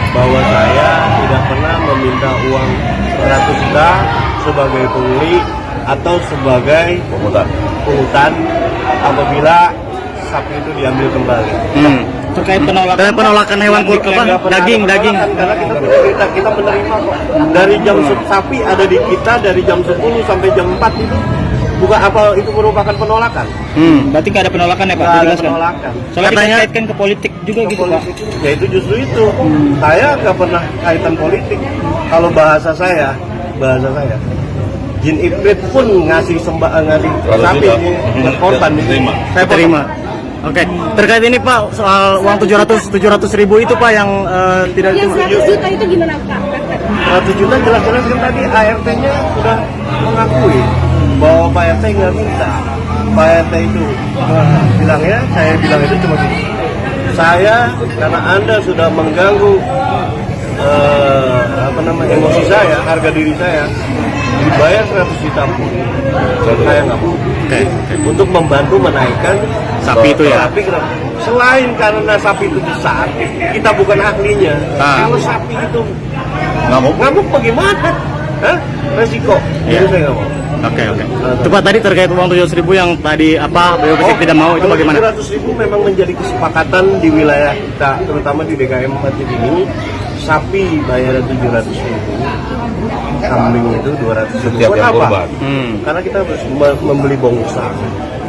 bahwa saya tidak pernah meminta uang 100 juta sebagai pungli atau sebagai pungutan apabila sapi itu diambil kembali. Terkait penolakan hewan daging karena kita menerima kok dari jam sapi ada di kita dari jam 10 sampai jam 4 itu bukan apa itu merupakan penolakan. Berarti nggak ada penolakan ya Pak? Nggak ada penolakan. Soalnya kita kaitkan ke politik juga gitu Pak. Ya itu justru itu. Saya nggak pernah kaitan politik. Kalau bahasa saya Jin Iprit pun ngasih sapi ini korban ini. Saya terima. Oke, terkait ini Pak soal uang 700 ribu itu Pak yang tidak yang 100 juta itu gimana Pak? 100 juta jelas-jelas kan tadi ART-nya sudah mengakui bahwa Pak RT nggak minta. Pak RT itu saya bilang itu cuma gini. Saya karena Anda sudah mengganggu emosi saya, harga diri saya, dibayar 100 juta pun saya nggak mau. Untuk membantu menaikkan sapi itu ya. Sapi selain karena sapi itu besar, kita bukan ahlinya. Kalau sapi itu ngamuk bagaimana? Resiko. Jadi saya nggak mau. Oke. Itu Pak tadi terkait uang 700 ribu yang tadi BPOM tidak mau itu bagaimana? 700 ribu memang menjadi kesepakatan di wilayah kita, terutama di DKM 4 ini. Sapi bayar 700 ribu, kambing itu 200 ribu. Setiap yang korban. Karena kita harus membeli bongsa,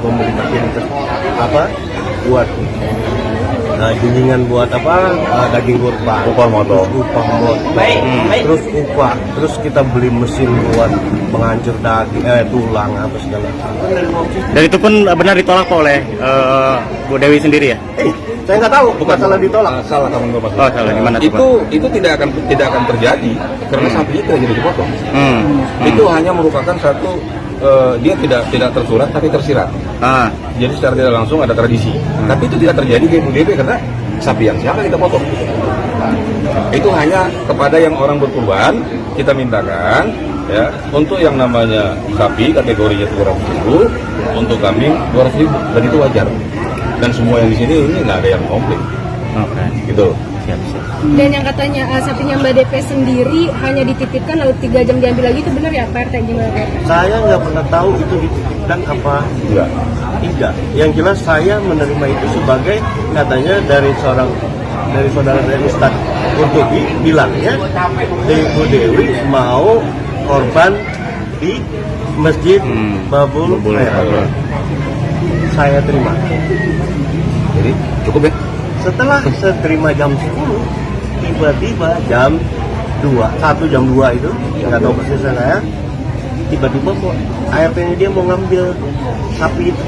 membeli pakaian buat junjingan buat daging kurban, upah motor, terus upah, terus kita beli mesin buat menghancur daging, tulang apa segala macam. Dan itu pun benar ditolak oleh Bu Dewi sendiri ya? Saya nggak tahu, bukan salah ditolak. Salah kamu nggak salah gimana? Itu tidak akan terjadi karena sapi itu jadi dipotong. Itu hanya merupakan satu dia tidak tersurat tapi tersirat. Jadi secara tidak langsung ada tradisi. Tapi itu tidak terjadi di IPUDP karena sapi yang siapa kita potong. Itu hanya kepada yang orang berkurban kita mintakan ya untuk yang namanya sapi kategorinya 200.000, untuk kambing 200.000 dan itu wajar. Dan semua yang di sini ini nggak ada yang komplain. Gitu. Siap. Dan yang katanya sapinya Mbak DP sendiri hanya dititipkan lalu 3 jam diambil lagi, itu benar ya Pak RT? Gimana Pak RT? Saya nggak pernah tahu itu dititipkan apa tidak. Yang jelas saya menerima itu sebagai katanya dari saudara dari Ustadz Qurtubi bilangnya Ibu Dewi mau korban di Masjid Babul Khair. Saya terima. Jadi cukup ya? Setelah saya terima jam 10, tiba-tiba jam 1 jam 2 itu, nggak tahu persis saya, tiba-tiba kok ART-nya dia mau ngambil sapi itu.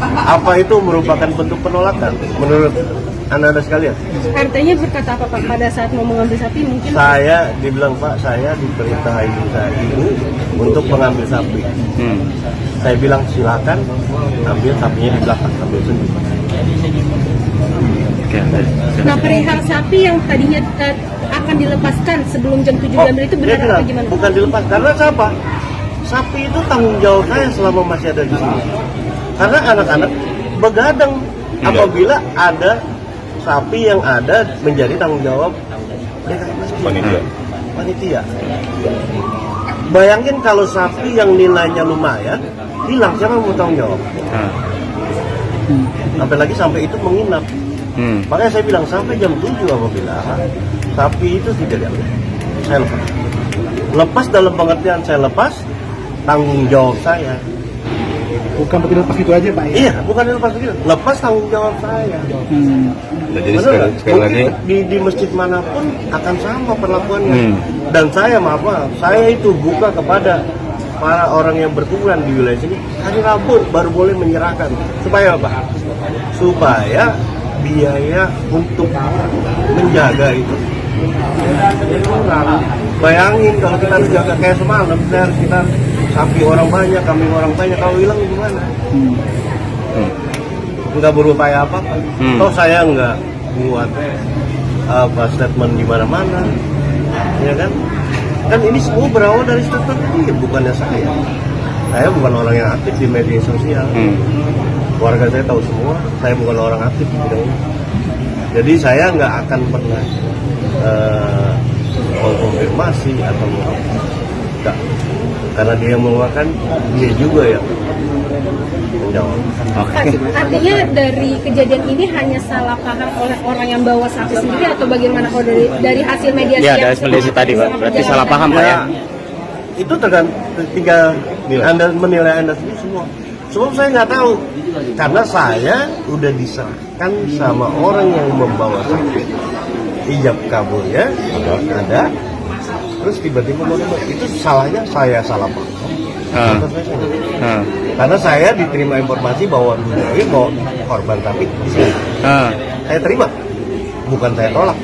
Apa itu merupakan bentuk penolakan menurut Anda sekalian? RT-nya berkata apa Pak pada saat mau mengambil sapi? Mungkin saya dibilang Pak, saya diperintah ibu saya ini untuk mengambil sapi. Saya bilang silakan ambil sapinya di belakang, ambil sendiri. Nah, perihal sapi yang tadinya akan dilepaskan sebelum jam 7 diambil itu benar atau gimana? Bukan dilepas, karena siapa? Sapi itu tanggung jawab saya selama masih ada di sini. Karena anak-anak begadang apabila ada sapi yang ada menjadi tanggung jawab panitia. Bayangin kalau sapi yang nilainya lumayan hilang, siapa mau tanggung jawab? Apalagi sampai itu menginap. Makanya saya bilang sampai jam 7 apabila sapi itu tidak diambil, saya lepas. Lepas dalam pengertian saya lepas tanggung jawab saya. Bukan begitu lepas itu aja Pak ya? Iya, bukan lepas begitu. Lepas tanggung jawab saya. Nah, jadi sekali lagi di masjid manapun akan sama perlakuannya. Dan saya maaf, saya itu buka kepada para orang yang berkuburan di wilayah sini hari Rabu baru boleh menyerahkan. Supaya apa? Supaya biaya untuk menjaga itu kurang. Bayangin kalau kita harus jaga kayak semalam, kita sapi orang banyak, kambing orang banyak, kalau hilang gimana? Nggak berupaya apa-apa. Toh saya nggak buat statement di mana-mana, ya kan? Kan ini semua berawal dari statement ini, bukannya saya. Saya bukan orang yang aktif di media sosial. Keluarga saya tahu semua, saya bukan orang aktif di bidang ini. Jadi saya nggak akan pernah mengkonfirmasi atau enggak, karena dia mengeluarkan, dia juga yang menjawab. Artinya dari kejadian ini hanya salah paham oleh orang yang bawa sapi sendiri atau bagaimana? Kalau dari hasil mediasi Ya, yang dari mediasi tadi Pak. Berarti salah paham Pak ya. Itu tinggal Anda menilai Anda sendiri semua. Sebab saya nggak tahu, karena saya udah diserahkan sama orang yang membawa sapi, ijab kabulnya ada, terus tiba-tiba itu salahnya saya salah paham. Karena saya diterima informasi bahwa Dudawi mau korban sapi di sini. Saya terima, bukan saya tolak.